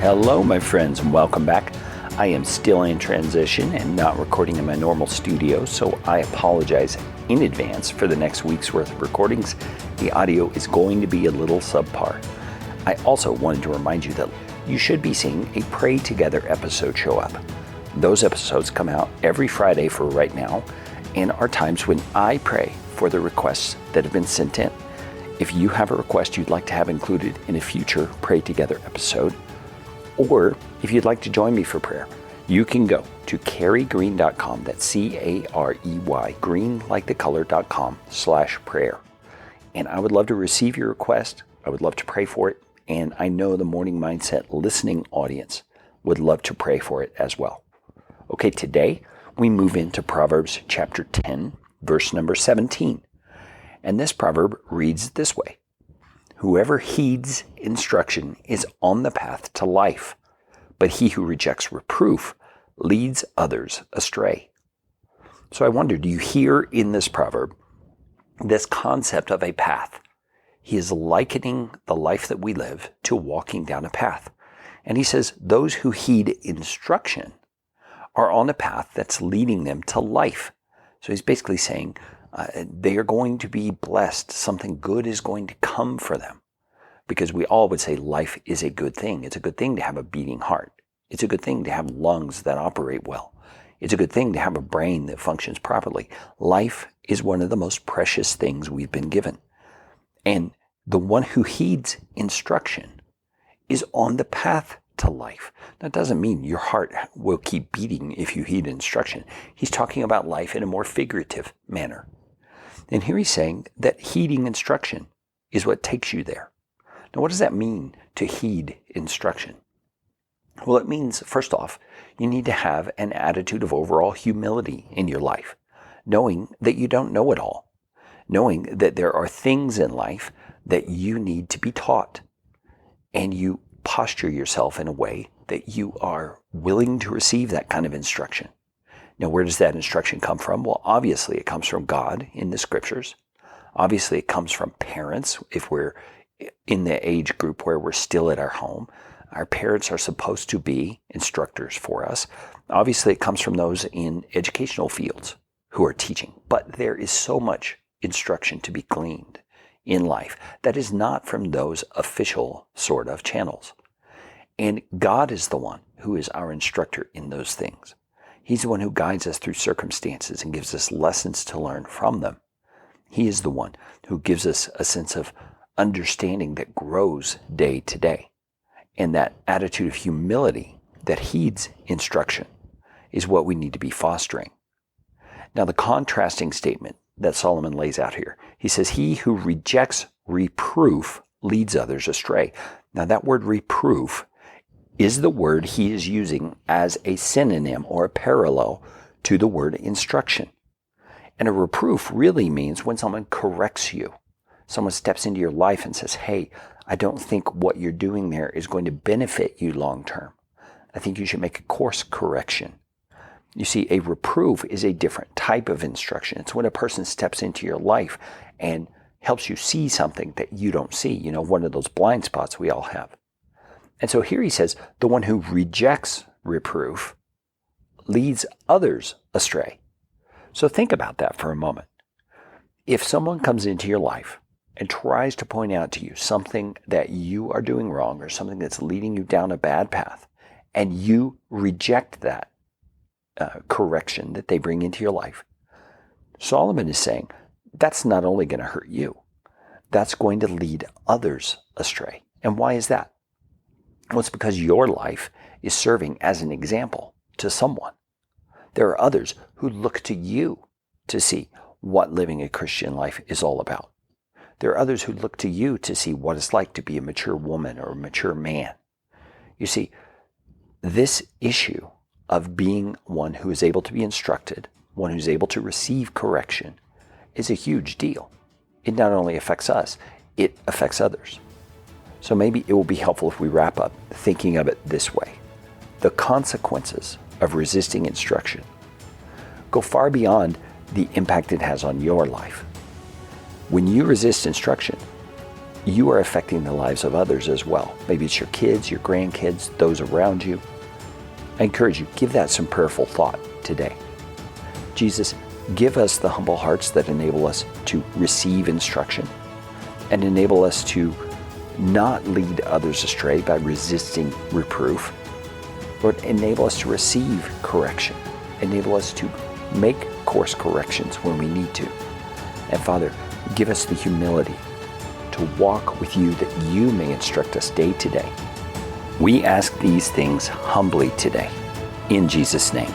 Hello, my friends, and welcome back. I am still in transition and not recording in my normal studio, so I apologize in advance for the next week's worth of recordings. The audio is going to be a little subpar. I also wanted to remind you that you should be seeing a Pray Together episode show up. Those episodes come out every Friday for right now and are times when I pray for the requests that have been sent in. If you have a request you'd like to have included in a future Pray Together episode, or if you'd like to join me for prayer, you can go to careygreen.com. That's C-A-R-E-Y, green like the color.com/prayer. And I would love to receive your request. I would love to pray for it. And I know the Morning Mindset listening audience would love to pray for it as well. Okay, today we move into Proverbs chapter 10, verse number 17. And this proverb reads this way: whoever heeds instruction is on the path to life, but he who rejects reproof leads others astray. So I wonder, do you hear in this proverb this concept of a path? He is likening the life that we live to walking down a path. And he says those who heed instruction are on a path that's leading them to life. So he's basically saying they are going to be blessed. Something good is going to come for them. Because we all would say life is a good thing. It's a good thing to have a beating heart. It's a good thing to have lungs that operate well. It's a good thing to have a brain that functions properly. Life is one of the most precious things we've been given. And the one who heeds instruction is on the path to life. That doesn't mean your heart will keep beating if you heed instruction. He's talking about life in a more figurative manner. And here he's saying that heeding instruction is what takes you there. Now, what does that mean to heed instruction? Well, it means, first off, you need to have an attitude of overall humility in your life, knowing that you don't know it all, knowing that there are things in life that you need to be taught, and you posture yourself in a way that you are willing to receive that kind of instruction. Now, where does that instruction come from? Well, obviously, it comes from God in the scriptures. Obviously, it comes from parents. If we're in the age group where we're still at our home, our parents are supposed to be instructors for us. Obviously, it comes from those in educational fields who are teaching. But there is so much instruction to be gleaned in life that is not from those official sort of channels. And God is the one who is our instructor in those things. He's the one who guides us through circumstances and gives us lessons to learn from them. He is the one who gives us a sense of understanding that grows day to day. And that attitude of humility that heeds instruction is what we need to be fostering. Now, the contrasting statement that Solomon lays out here, he says, he who rejects reproof leads others astray. Now, that word reproof is the word he is using as a synonym or a parallel to the word instruction. And a reproof really means when someone corrects you. Someone steps into your life and says, hey, I don't think what you're doing there is going to benefit you long term. I think you should make a course correction. You see, a reproof is a different type of instruction. It's when a person steps into your life and helps you see something that you don't see. You know, one of those blind spots we all have. And so here he says, the one who rejects reproof leads others astray. So think about that for a moment. If someone comes into your life and tries to point out to you something that you are doing wrong or something that's leading you down a bad path, and you reject that correction that they bring into your life, Solomon is saying that's not only going to hurt you, that's going to lead others astray. And why is that? Well, it's because your life is serving as an example to someone. There are others who look to you to see what living a Christian life is all about. There are others who look to you to see what it's like to be a mature woman or a mature man. You see, this issue of being one who is able to be instructed, one who's able to receive correction, is a huge deal. It not only affects us, it affects others. So maybe it will be helpful if we wrap up thinking of it this way. The consequences of resisting instruction go far beyond the impact it has on your life. When you resist instruction, you are affecting the lives of others as well. Maybe it's your kids, your grandkids, those around you. I encourage you, give that some prayerful thought today. Jesus, give us the humble hearts that enable us to receive instruction and enable us to not lead others astray by resisting reproof. Lord, enable us to receive correction. Enable us to make course corrections when we need to. And Father, give us the humility to walk with you that you may instruct us day to day. We ask these things humbly today, in Jesus' name.